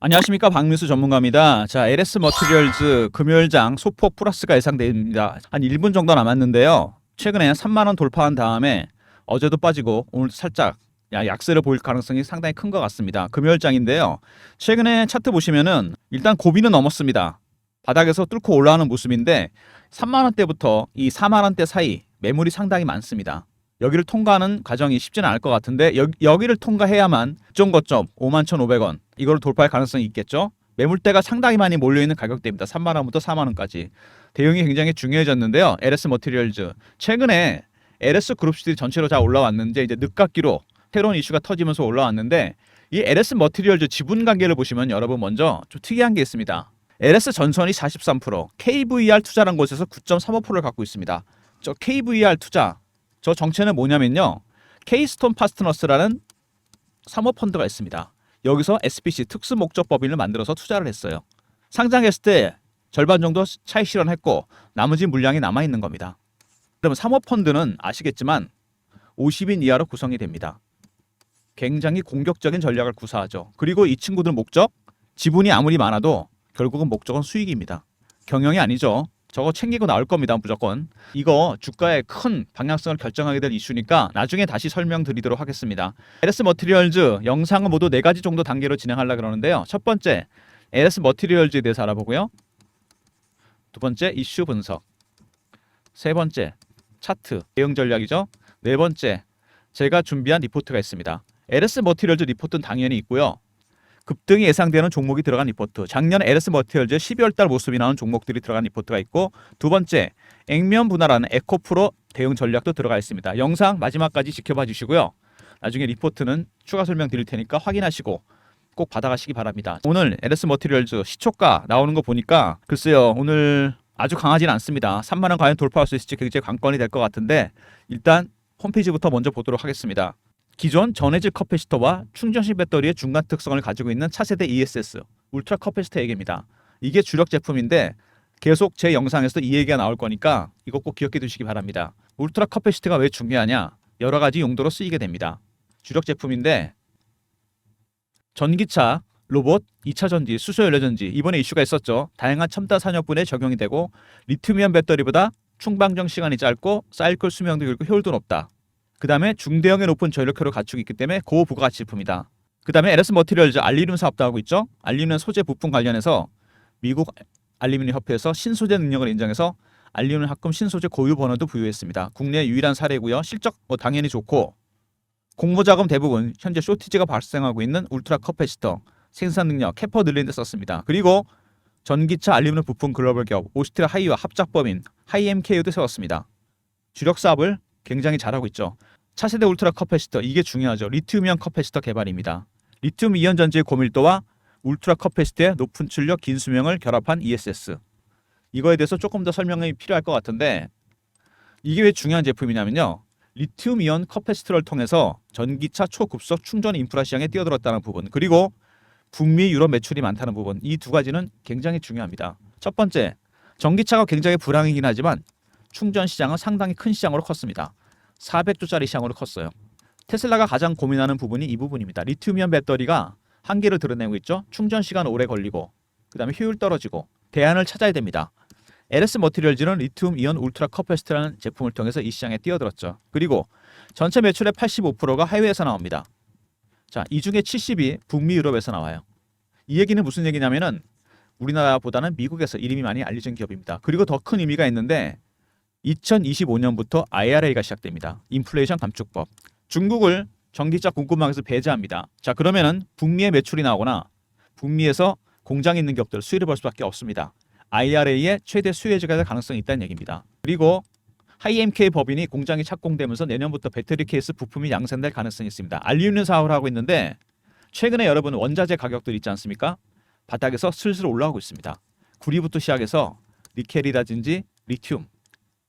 안녕하십니까, 박민수 전문가입니다. 자, LS 머티리얼즈 금요일장 소폭 플러스가 예상됩니다. 한 1분 정도 남았는데요. 최근에 3만 원 돌파한 다음에 어제도 빠지고 오늘도 살짝 약세를 보일 가능성이 상당히 큰 것 같습니다. 금요일장인데요. 최근에 차트 보시면은 일단 고비는 넘었습니다. 바닥에서 뚫고 올라오는 모습인데 3만 원대부터 이 4만 원대 사이 매물이 상당히 많습니다. 여기를 통과하는 과정이 쉽지는 않을 것 같은데 여기를 통과해야만 고점 51,500원 이걸 돌파할 가능성이 있겠죠. 매물대가 상당히 많이 몰려있는 가격대입니다. 3만 원부터 4만 원까지. 대응이 굉장히 중요해졌는데요. LS 머티리얼즈 최근에 LS 그룹시티 전체로 잘 올라왔는데 이제 늦깎이로 새로운 이슈가 터지면서 올라왔는데 이 LS 머티리얼즈 지분 관계를 보시면 여러분 먼저 좀 특이한 게 있습니다. LS 전선이 43%, KVR 투자라는 곳에서 9.35%를 갖고 있습니다. 저 KVR 투자 저 정체는 뭐냐면요. Keystone Partners라는 사모펀드가 있습니다. 여기서 SPC 특수목적법인을 만들어서 투자를 했어요. 상장했을 때 절반 정도 차익 실현했고 나머지 물량이 남아있는 겁니다. 그러면 사모펀드는 아시겠지만 50인 이하로 구성이 됩니다. 굉장히 공격적인 전략을 구사하죠. 그리고 이 친구들 목적, 지분이 아무리 많아도 결국은 목적은 수익입니다. 경영이 아니죠. 저거 챙기고 나올 겁니다. 무조건. 이거 주가의 큰 방향성을 결정하게 될 이슈니까 나중에 다시 설명드리도록 하겠습니다. LS 머티리얼즈 영상은 모두 4가지 정도 단계로 진행하려고 그러는데요. 첫 번째, LS 머티리얼즈에 대해서 알아보고요. 두 번째, 이슈 분석. 세 번째, 차트, 대응 전략이죠. 네 번째, 제가 준비한 리포트가 있습니다. LS 머티리얼즈 리포트는 당연히 있고요. 급등이 예상되는 종목이 들어간 리포트, 작년 LS 머티리얼즈의 12월달 모습이 나온 종목들이 들어간 리포트가 있고, 두 번째 액면 분할하는 에코프로 대응 전략도 들어가 있습니다. 영상 마지막까지 지켜봐 주시고요. 나중에 리포트는 추가 설명 드릴 테니까 확인하시고 꼭 받아가시기 바랍니다. 오늘 LS 머티리얼즈 시초가 나오는 거 보니까 글쎄요, 오늘 아주 강하진 않습니다. 3만 원 과연 돌파할 수 있을지 굉장히 관건이 될 것 같은데 일단 홈페이지부터 먼저 보도록 하겠습니다. 기존 전해질 커패시터와 충전식 배터리의 중간 특성을 가지고 있는 차세대 ESS 울트라 커패시터 얘기입니다. 이게 주력 제품인데 계속 제 영상에서 이 얘기가 나올 거니까 이거 꼭 기억해 두시기 바랍니다. 울트라 커패시터가 왜 중요하냐? 여러 가지 용도로 쓰이게 됩니다. 주력 제품인데 전기차, 로봇, 2차 전지, 수소 연료 전지 이번에 이슈가 있었죠. 다양한 첨단 산업군에 적용이 되고 리튬이온 배터리보다 충방정 시간이 짧고 사이클 수명도 길고 효율도 높다. 그 다음에 중대형의 높은 전력효를 갖추고 있기 때문에 고부가가치 제품이다. 그 다음에 LS 머티리얼즈 알루미늄 사업도 하고 있죠. 알루미늄 소재 부품 관련해서 미국 알루미늄 협회에서 신소재 능력을 인정해서 알루미늄 합금 신소재 고유 번호도 부여했습니다. 국내 유일한 사례고요. 실적 당연히 좋고 공모자금 대부분 현재 쇼티지가 발생하고 있는 울트라 커패시터 생산 능력 캐퍼 늘리는 데 썼습니다. 그리고 전기차 알루미늄 부품 글로벌 기업 오스트리아 하이와 합작법인 하이엠케이도 세웠습니다. 주력 사업을 굉장히 잘하고 있죠. 차세대 울트라 커패시터 이게 중요하죠. 리튬이온 커패시터 개발입니다. 리튬 이온 전지의 고밀도와 울트라 커패시터의 높은 출력 긴 수명을 결합한 ESS. 이거에 대해서 조금 더 설명이 필요할 것 같은데 이게 왜 중요한 제품이냐면요. 리튬 이온 커패시터를 통해서 전기차 초급속 충전 인프라 시장에 뛰어들었다는 부분, 그리고 북미 유럽 매출이 많다는 부분, 이 두 가지는 굉장히 중요합니다. 첫 번째, 전기차가 굉장히 불황이긴 하지만 충전 시장은 상당히 큰 시장으로 컸습니다. 400조짜리 시장으로 컸어요. 테슬라가 가장 고민하는 부분이 이 부분입니다. 리튬이온 배터리가 한계를 드러내고 있죠. 충전 시간 오래 걸리고 그 다음에 효율 떨어지고 대안을 찾아야 됩니다. LS 머티리얼즈는 리튬 이온 울트라 커패시터라는 제품을 통해서 이 시장에 뛰어들었죠. 그리고 전체 매출의 85%가 해외에서 나옵니다. 자, 이 중에 70이 북미 유럽에서 나와요. 이 얘기는 무슨 얘기냐면은 우리나라보다는 미국에서 이름이 많이 알려진 기업입니다. 그리고 더 큰 의미가 있는데 2025년부터 IRA가 시작됩니다. 인플레이션 감축법. 중국을 전기차 공급망에서 배제합니다. 자, 그러면은 북미의 매출이 나오거나 북미에서 공장이 있는 기업들 수혜를 볼 수밖에 없습니다. IRA의 최대 수혜주가 될 가능성이 있다는 얘기입니다. 그리고 하이엠케이 법인이 공장이 착공되면서 내년부터 배터리 케이스 부품이 양산될 가능성이 있습니다. 알루미늄 사업을 하고 있는데 최근에 여러분 원자재 가격들 있지 않습니까? 바닥에서 슬슬 올라오고 있습니다. 구리부터 시작해서 니켈이라든지 리튬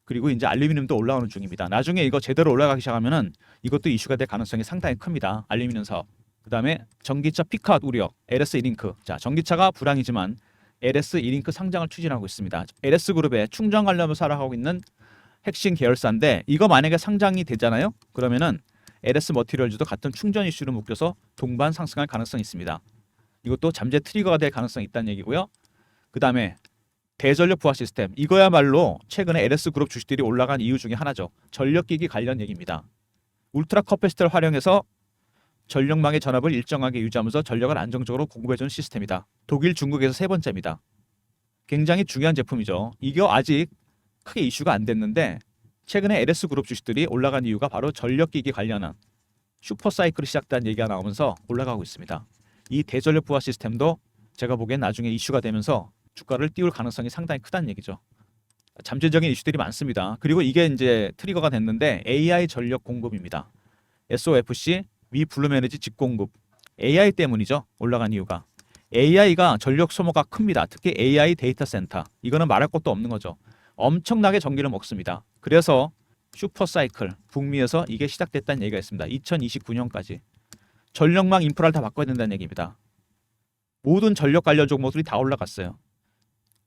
그리고 이제 알루미늄도 올라오는 중입니다. 나중에 이거 제대로 올라가기 시작하면은 이것도 이슈가 될 가능성이 상당히 큽니다. 알루미늄 사업. 그다음에 전기차 피크아웃 우려. LS 이링크. 자, 전기차가 불황이지만 LS 이링크 상장을 추진하고 있습니다. LS 그룹의 충전 관련을 사랑하고 있는 핵심 계열사인데 이거 만약에 상장이 되잖아요. 그러면은 LS 머티리얼즈도 같은 충전 이슈로 묶여서 동반 상승할 가능성이 있습니다. 이것도 잠재 트리거가 될 가능성이 있다는 얘기고요. 그 다음에 대전력 부하 시스템, 이거야말로 최근에 LS그룹 주식들이 올라간 이유 중에 하나죠. 전력기기 관련 얘기입니다. 울트라 커패시터를 활용해서 전력망의 전압을 일정하게 유지하면서 전력을 안정적으로 공급해주는 시스템이다. 독일, 중국에서 세 번째입니다. 굉장히 중요한 제품이죠. 이게 아직 크게 이슈가 안 됐는데 최근에 LS그룹 주식들이 올라간 이유가 바로 전력기기 관련한 슈퍼사이클이 시작된 얘기가 나오면서 올라가고 있습니다. 이 대전력 부하 시스템도 제가 보기엔 나중에 이슈가 되면서 주가를 띄울 가능성이 상당히 크다는 얘기죠. 잠재적인 이슈들이 많습니다. 그리고 이게 이제 트리거가 됐는데 AI 전력 공급입니다. SOFC 미 블룸에너지 직공급 AI 때문이죠. 올라간 이유가 AI가 전력 소모가 큽니다. 특히 AI 데이터 센터 이거는 말할 것도 없는 거죠. 엄청나게 전기를 먹습니다. 그래서 슈퍼사이클 북미에서 이게 시작됐다는 얘기가 있습니다. 2029년까지 전력망 인프라를 다 바꿔야 된다는 얘기입니다. 모든 전력 관련 종목들이 다 올라갔어요.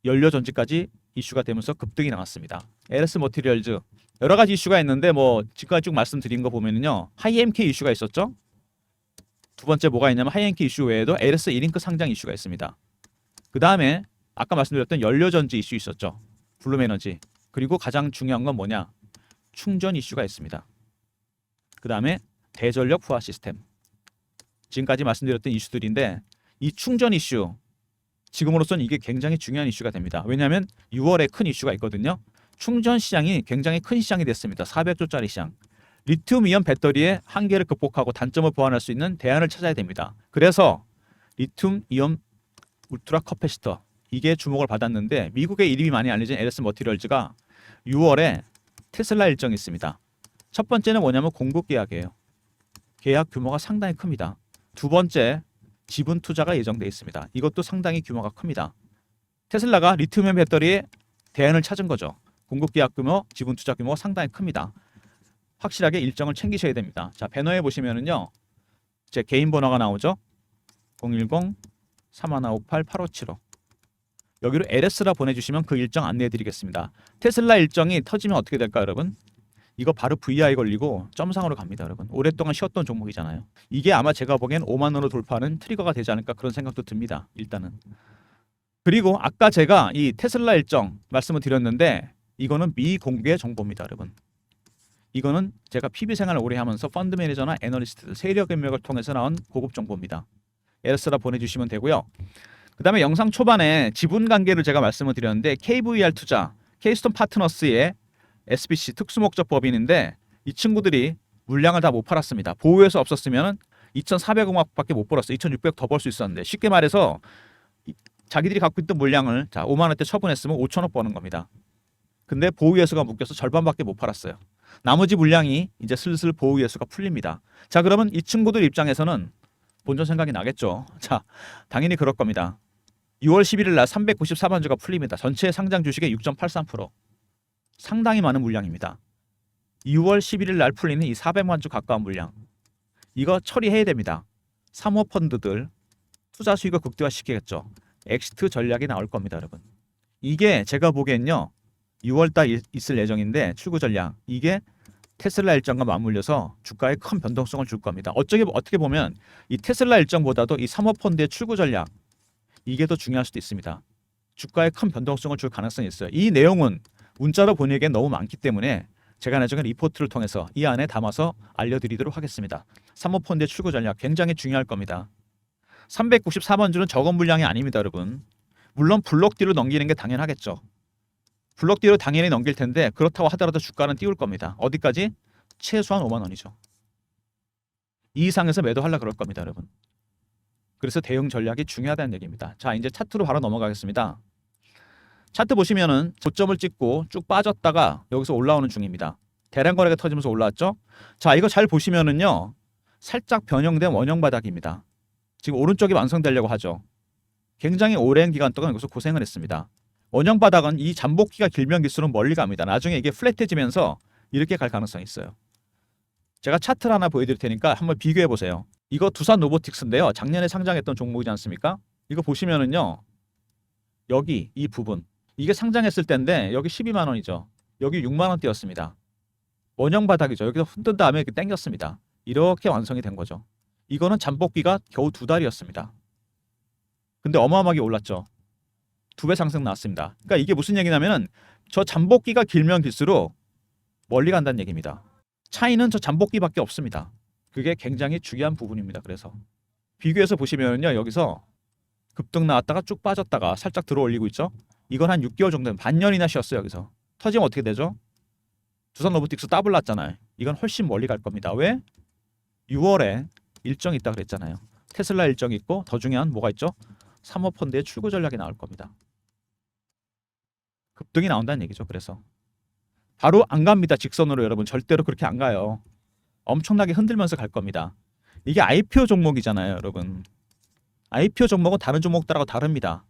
연료 전지까지 이슈가 되면서 급등이 나왔습니다. LS 머티리얼즈 여러 가지 이슈가 있는데 뭐 지금까지 쭉 말씀드린 거 보면은요 하이엠K 이슈가 있었죠. 두 번째 뭐가 있냐면 하이엠K 이슈 외에도 LS 1링크 상장 이슈가 있습니다. 그 다음에 아까 말씀드렸던 연료 전지 이슈 있었죠. 블룸에너지. 그리고 가장 중요한 건 뭐냐? 충전 이슈가 있습니다. 그 다음에 대전력 부하 시스템. 지금까지 말씀드렸던 이슈들인데 이 충전 이슈 지금으로서는 이게 굉장히 중요한 이슈가 됩니다. 왜냐하면 6월에 큰 이슈가 있거든요. 충전 시장이 굉장히 큰 시장이 됐습니다. 400조짜리 시장. 리튬이온 배터리의 한계를 극복하고 단점을 보완할 수 있는 대안을 찾아야 됩니다. 그래서 리튬이온 울트라 커패시터 이게 주목을 받았는데 미국의 이름이 많이 알려진 LS 머티리얼즈가 6월에 테슬라 일정이 있습니다. 첫 번째는 뭐냐면 공급 계약이에요. 계약 규모가 상당히 큽니다. 두 번째 지분 투자가 예정돼 있습니다. 이것도 상당히 규모가 큽니다. 테슬라가 리튬이온 배터리에 대안을 찾은 거죠. 공급 계약 규모, 지분 투자 규모가 상당히 큽니다. 확실하게 일정을 챙기셔야 됩니다. 자, 배너에 보시면은요. 제 개인 번호가 나오죠. 010-3158-8575. 여기로 LS라 보내주시면 그 일정 안내해 드리겠습니다. 테슬라 일정이 터지면 어떻게 될까 여러분? 이거 바로 VI 걸리고 점상으로 갑니다 여러분. 오랫동안 쉬었던 종목이잖아요. 이게 아마 제가 보기엔 5만 원으로 돌파하는 트리거가 되지 않을까 그런 생각도 듭니다. 일단은. 그리고 아까 제가 이 테슬라 일정 말씀을 드렸는데 이거는 미공개 정보입니다 여러분. 이거는 제가 PB 생활을 오래 하면서 펀드 매니저나 애널리스트 세력 인맥을 통해서 나온 고급 정보입니다. LS라 보내주시면 되고요. 그 다음에 영상 초반에 지분 관계를 제가 말씀을 드렸는데 KVR 투자, 케이스톤 파트너스의 SBC 특수목적 법인인데 이 친구들이 물량을 다 못 팔았습니다. 보유해서 없었으면 2,400억밖에 못 벌었어요. 2,600억 더 벌 수 있었는데 쉽게 말해서 자기들이 갖고 있던 물량을 5만 원대 처분했으면 5천억 버는 겁니다. 근데 보유예수가 묶여서 절반밖에 못 팔았어요. 나머지 물량이 이제 슬슬 보유예수가 풀립니다. 자, 그러면 이 친구들 입장에서는 본전 생각이 나겠죠. 자, 당연히 그럴 겁니다. 6월 11일 날 394만 주가 풀립니다. 전체 상장 주식의 6.83%. 상당히 많은 물량입니다. 6월 11일 날 풀리는 이 400만 주 가까운 물량. 이거 처리해야 됩니다. 사모펀드들 투자 수익을 극대화시키겠죠. 엑시트 전략이 나올 겁니다, 여러분. 이게 제가 보기엔요. 6월 달 있을 예정인데 출구 전략. 이게 테슬라 일정과 맞물려서 주가에 큰 변동성을 줄 겁니다. 어떻게 보면 이 테슬라 일정보다도 이 사모펀드의 출구 전략 이게 더 중요할 수도 있습니다. 주가에 큰 변동성을 줄 가능성이 있어요. 이 내용은 문자로 보내기엔 너무 많기 때문에 제가 나중에 리포트를 통해서 이 안에 담아서 알려드리도록 하겠습니다. 사모펀드의 출구 전략 굉장히 중요할 겁니다. 394만 주는 적은 물량이 아닙니다, 여러분. 물론 블록 D로 넘기는 게 당연하겠죠. 블록 D로 당연히 넘길 텐데 그렇다고 하더라도 주가는 띄울 겁니다. 어디까지? 최소한 5만 원이죠. 이 이상에서 매도하려고 그럴 겁니다, 여러분. 그래서 대응 전략이 중요하다는 얘기입니다. 자, 이제 차트로 바로 넘어가겠습니다. 차트 보시면은 고점을 찍고 쭉 빠졌다가 여기서 올라오는 중입니다. 대량 거래가 터지면서 올라왔죠. 자, 이거 잘 보시면은요. 살짝 변형된 원형 바닥입니다. 지금 오른쪽이 완성되려고 하죠. 굉장히 오랜 기간 동안 여기서 고생을 했습니다. 원형 바닥은 이 잠복기가 길면 길수록 멀리 갑니다. 나중에 이게 플랫해지면서 이렇게 갈 가능성이 있어요. 제가 차트를 하나 보여드릴 테니까 한번 비교해 보세요. 이거 두산 로보틱스인데요. 작년에 상장했던 종목이지 않습니까? 이거 보시면은요. 여기 이 부분 이게 상장했을 때인데 여기 12만 원이죠. 여기 6만 원대였습니다. 원형 바닥이죠. 여기서 흔든 다음에 이렇게 당겼습니다. 이렇게 완성이 된 거죠. 이거는 잠복기가 겨우 2달이었습니다. 근데 어마어마하게 올랐죠. 2배 상승 나왔습니다. 그러니까 이게 무슨 얘기냐면은 저 잠복기가 길면 길수록 멀리 간다는 얘기입니다. 차이는 저 잠복기밖에 없습니다. 그게 굉장히 중요한 부분입니다. 그래서 비교해서 보시면요, 여기서 급등 나왔다가 쭉 빠졌다가 살짝 들어 올리고 있죠. 이건 한 6개월 정도, 반년이나 쉬었어요. 여기서 터지면 어떻게 되죠? 두산 로보틱스 더블 났잖아요. 이건 훨씬 멀리 갈 겁니다. 왜? 6월에 일정이 있다 그랬잖아요. 테슬라 일정이 있고 더 중요한 뭐가 있죠? 사모펀드의 출구 전략이 나올 겁니다. 급등이 나온다는 얘기죠. 그래서 바로 안 갑니다. 직선으로 여러분 절대로 그렇게 안 가요. 엄청나게 흔들면서 갈 겁니다. 이게 IPO 종목이잖아요, 여러분. IPO 종목은 다른 종목들하고 다릅니다.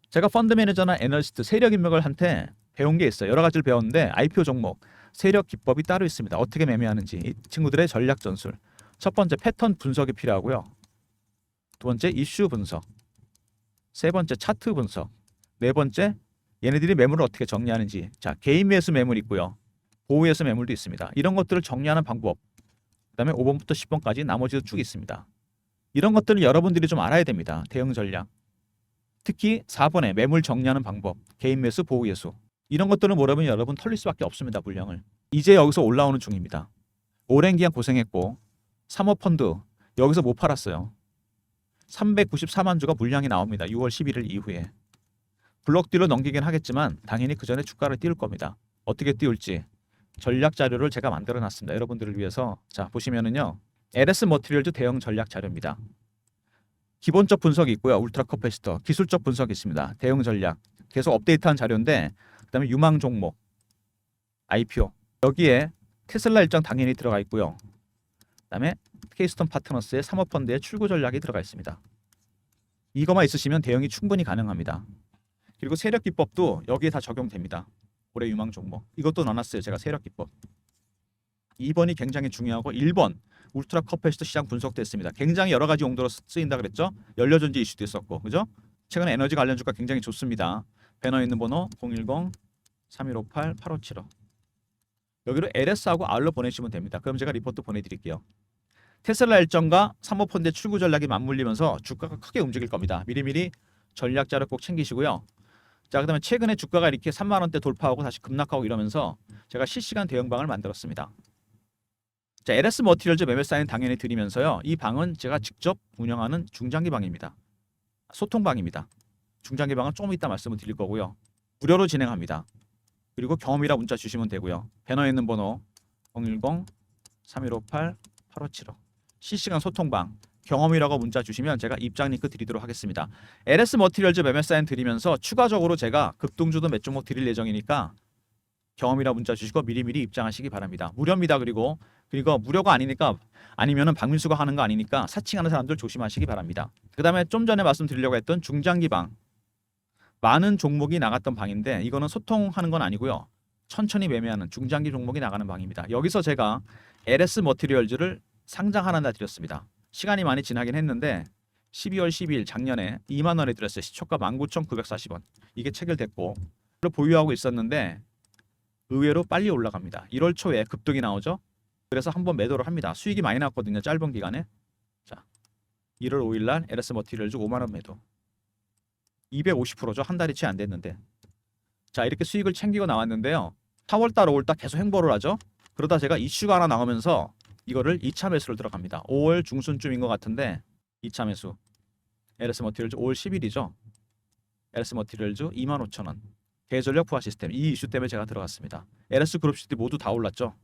제가 펀드 매니저나 애널리스트, 세력 인맥을한테 배운 게 있어요. 여러 가지를 배웠는데 IPO 종목, 세력 기법이 따로 있습니다. 어떻게 매매하는지 이 친구들의 전략 전술. 첫 번째 패턴 분석이 필요하고요. 두 번째 이슈 분석. 세 번째 차트 분석. 네 번째 얘네들이 매물을 어떻게 정리하는지. 자, 개인 매수 매물 있고요. 보호 매수 매물도 있습니다. 이런 것들을 정리하는 방법. 그다음에 5번부터 10번까지 나머지도 쭉 있습니다. 이런 것들을 여러분들이 좀 알아야 됩니다. 대응 전략. 특히 4번에 매물 정리하는 방법, 개인 매수, 보호 매수. 이런 것들을 모르면 여러분 털릴 수밖에 없습니다. 물량을. 이제 여기서 올라오는 중입니다. 오랜 기간 고생했고 사모펀드 여기서 못 팔았어요. 394만 주가 물량이 나옵니다. 6월 11일 이후에. 블록딜로 넘기긴 하겠지만 당연히 그 전에 주가를 띄울 겁니다. 어떻게 띄울지 전략 자료를 제가 만들어 놨습니다. 여러분들을 위해서. 자, 보시면은요. LS 머티리얼즈 대응 전략 자료입니다. 기본적 분석이 있고요. 울트라 커패시터, 기술적 분석이 있습니다. 대응 전략. 계속 업데이트한 자료인데 그다음에 유망 종목, IPO. 여기에 테슬라 일정 당연히 들어가 있고요. 그다음에 케이스톤 파트너스의 사모펀드의 출구 전략이 들어가 있습니다. 이거만 있으시면 대응이 충분히 가능합니다. 그리고 세력 기법도 여기에 다 적용됩니다. 올해 유망 종목. 이것도 넣어놨어요. 제가 세력 기법. 2번이 굉장히 중요하고 1번 울트라 커패시터 시장 분석됐습니다. 굉장히 여러 가지 용도로 쓰인다 그랬죠. 연료전지 이슈도 있었고, 그죠? 최근에 에너지 관련 주가 굉장히 좋습니다. 배너에 있는 번호 010-3158-8575. 여기로 LS하고 R로 보내시면 됩니다. 그럼 제가 리포트 보내드릴게요. 테슬라 일정과 사모펀드의 출구 전략이 맞물리면서 주가가 크게 움직일 겁니다. 미리미리 전략 자료 꼭 챙기시고요. 자, 그다음에 최근에 주가가 이렇게 3만 원대 돌파하고 다시 급락하고 이러면서 제가 실시간 대응방을 만들었습니다. 자, LS 머티리얼즈 매매 사인 당연히 드리면서요. 이 방은 제가 직접 운영하는 중장기 방입니다. 소통방입니다. 중장기 방은 조금 이따 말씀을 드릴 거고요. 무료로 진행합니다. 그리고 경험이라 문자 주시면 되고요. 배너에 있는 번호 010-3158-8575. 실시간 소통방 경험이라고 문자 주시면 제가 입장 링크 드리도록 하겠습니다. LS 머티리얼즈 매매 사인 드리면서 추가적으로 제가 급등주도 몇 종목 드릴 예정이니까 경험이라 문자 주시고 미리미리 입장하시기 바랍니다. 무료입니다. 그리고 무료가 아니니까 아니면은 박민수가 하는 거 아니니까 사칭하는 사람들 조심하시기 바랍니다. 그다음에 좀 전에 말씀드리려고 했던 중장기 방. 많은 종목이 나갔던 방인데 이거는 소통하는 건 아니고요. 천천히 매매하는 중장기 종목이 나가는 방입니다. 여기서 제가 LS 머티리얼즈를 상장하나 드렸습니다. 시간이 많이 지나긴 했는데 12월 12일 작년에 2만 원에 들었어요. 시초가 19,940원. 이게 체결됐고 보유하고 있었는데 의외로 빨리 올라갑니다. 1월 초에 급등이 나오죠. 그래서 한번 매도를 합니다. 수익이 많이 났거든요. 짧은 기간에. 자, 1월 5일 날 LS 머티리얼즈 5만 원 매도. 250%죠. 한 달이 채 안 됐는데. 자, 이렇게 수익을 챙기고 나왔는데요. 4월달 5월달 계속 횡보를 하죠. 그러다 제가 이슈가 하나 나오면서 이거를 2차 매수를 들어갑니다. 5월 중순쯤인 것 같은데 2차 매수. LS 머티리얼즈 5월 10일이죠. LS 머티리얼즈 25,000원. 대전력 부하 시스템. 이 이슈 때문에 제가 들어갔습니다. LS 그룹 주식들이 모두 다 올랐죠.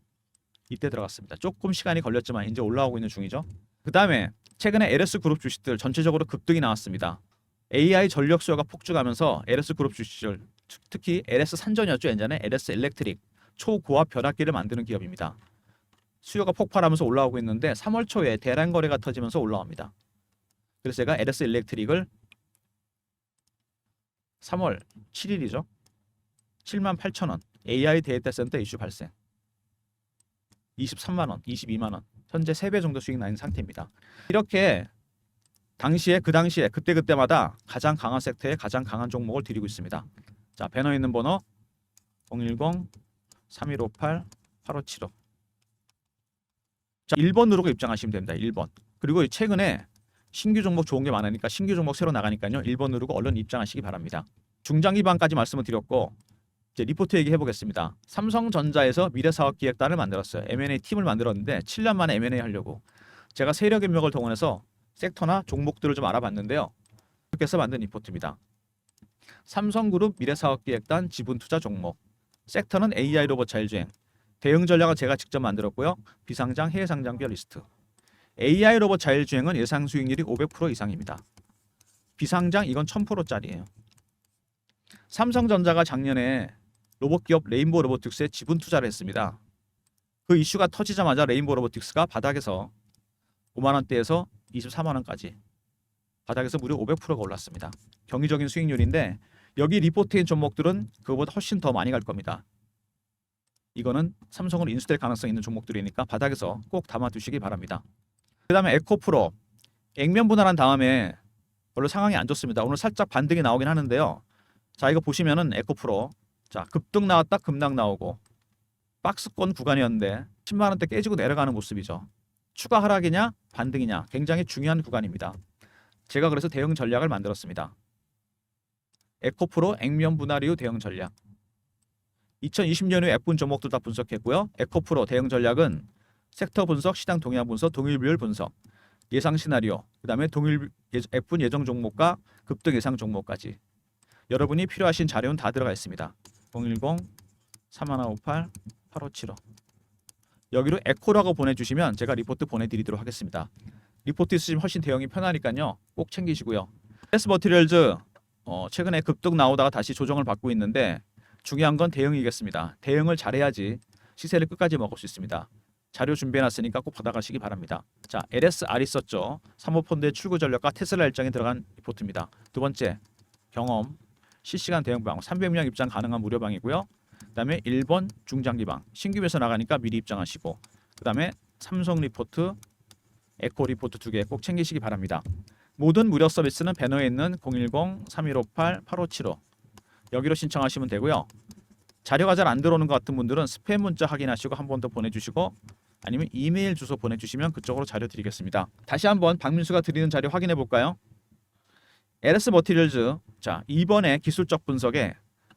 이때 들어갔습니다. 조금 시간이 걸렸지만 이제 올라오고 있는 중이죠. 그 다음에 최근에 LS 그룹 주식들 전체적으로 급등이 나왔습니다. AI 전력 수요가 폭증하면서 LS 그룹 주식들, 특히 LS 산전이었죠. 예전에 LS 일렉트릭 초고압 변압기를 만드는 기업입니다. 수요가 폭발하면서 올라오고 있는데 3월 초에 대량 거래가 터지면서 올라옵니다. 그래서 제가 LS 일렉트릭을 3월 7일이죠. 78,000원 AI 데이터 센터 이슈 발생. 23만 원, 22만 원. 현재 3배 정도 수익 나는 상태입니다. 이렇게 당시에 그때마다 가장 강한 섹터에 가장 강한 종목을 드리고 있습니다. 자, 배너에 있는 번호 010-3158-8575. 자, 1번 누르고 입장하시면 됩니다. 1번. 그리고 최근에 신규 종목 좋은 게 많으니까 신규 종목 새로 나가니까요. 1번 누르고 얼른 입장하시기 바랍니다. 중장기반까지 말씀을 드렸고 이제 리포트 얘기해 보겠습니다. 삼성전자에서 미래사업기획단을 만들었어요. M&A 팀을 만들었는데 7년 만에 M&A 하려고 제가 세력 인맥을 동원해서 섹터나 종목들을 좀 알아봤는데요. 그렇게 해서 만든 리포트입니다. 삼성그룹 미래사업기획단 지분투자 종목 섹터는 AI 로봇 자율주행 대응 전략은 제가 직접 만들었고요. 비상장 해외 상장별 리스트 AI 로봇 자율주행은 예상 수익률이 500% 이상입니다. 비상장 이건 1000%짜리예요. 삼성전자가 작년에 로봇기업 레인보우 로보틱스에 지분 투자를 했습니다. 그 이슈가 터지자마자 레인보우 로보틱스가 바닥에서 5만 원대에서 24만 원까지 바닥에서 무려 500%가 올랐습니다. 경이적인 수익률인데 여기 리포트인 종목들은 그거보다 훨씬 더 많이 갈 겁니다. 이거는 삼성으로 인수될 가능성이 있는 종목들이니까 바닥에서 꼭 담아두시기 바랍니다. 그 다음에 에코프로 액면 분할한 다음에 별로 상황이 안 좋습니다. 오늘 살짝 반등이 나오긴 하는데요. 자 이거 보시면은 에코프로 자 급등 나왔다 급락 나오고 박스권 구간이었는데 10만 원대 깨지고 내려가는 모습이죠. 추가 하락이냐 반등이냐 굉장히 중요한 구간입니다. 제가 그래서 대응 전략을 만들었습니다. 에코프로 액면 분할 이후 대응 전략 2020년 후에 F분 종목들 다 분석했고요. 에코프로 대응 전략은 섹터 분석, 시장 동향 분석, 동일 비율 분석, 예상 시나리오, 그 다음에 동일 F분 예정 종목과 급등 예상 종목까지 여러분이 필요하신 자료는 다 들어가 있습니다. 010-3158-8575 여기로 에코라고 보내주시면 제가 리포트 보내드리도록 하겠습니다. 리포트 있으시면 훨씬 대응이 편하니까요. 꼭 챙기시고요. S 머티리얼즈 최근에 급등 나오다가 다시 조정을 받고 있는데 중요한 건 대응이겠습니다. 대응을 잘해야지 시세를 끝까지 먹을 수 있습니다. 자료 준비해놨으니까 꼭 받아가시기 바랍니다. 자, LSR 있었죠. 사모펀드의 출구 전략과 테슬라 일정이 들어간 리포트입니다. 두 번째, 경험, 실시간 대응방, 300명 입장 가능한 무료방이고요. 그 다음에 1번 중장기방, 신규 매수 나가니까 미리 입장하시고 그 다음에 삼성 리포트, 에코 리포트 2개 꼭 챙기시기 바랍니다. 모든 무료 서비스는 배너에 있는 010-3158-8575 여기로 신청하시면 되고요. 자료가 잘 안 들어오는 것 같은 분들은 스팸 문자 확인하시고 한 번 더 보내주시고 아니면 이메일 주소 보내주시면 그쪽으로 자료 드리겠습니다. 다시 한번 박민수가 드리는 자료 확인해 볼까요? LS 머티리얼즈 자 이번에 기술적 분석에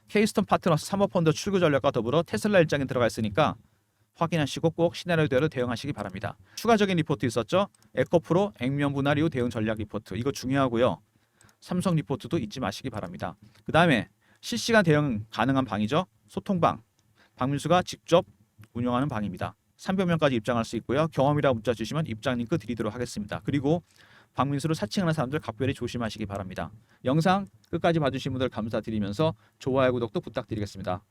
케이스톤 파트너스 사모펀드 출구 전략과 더불어 테슬라 일정이 들어가 있으니까 확인하시고 꼭 시나리오대로 대응하시기 바랍니다. 추가적인 리포트 있었죠? 에코프로 액면 분할 이후 대응 전략 리포트 이거 중요하고요. 삼성 리포트도 잊지 마시기 바랍니다. 그 다음에 실시간 대응 가능한 방이죠. 소통방 박민수가 직접 운영하는 방입니다. 300명까지 입장할 수 있고요. 경험이라 문자 주시면 입장 링크 드리도록 하겠습니다. 그리고 박민수를 사칭하는 사람들 각별히 조심하시기 바랍니다. 영상 끝까지 봐주신 분들 감사드리면서 좋아요 구독도 부탁드리겠습니다.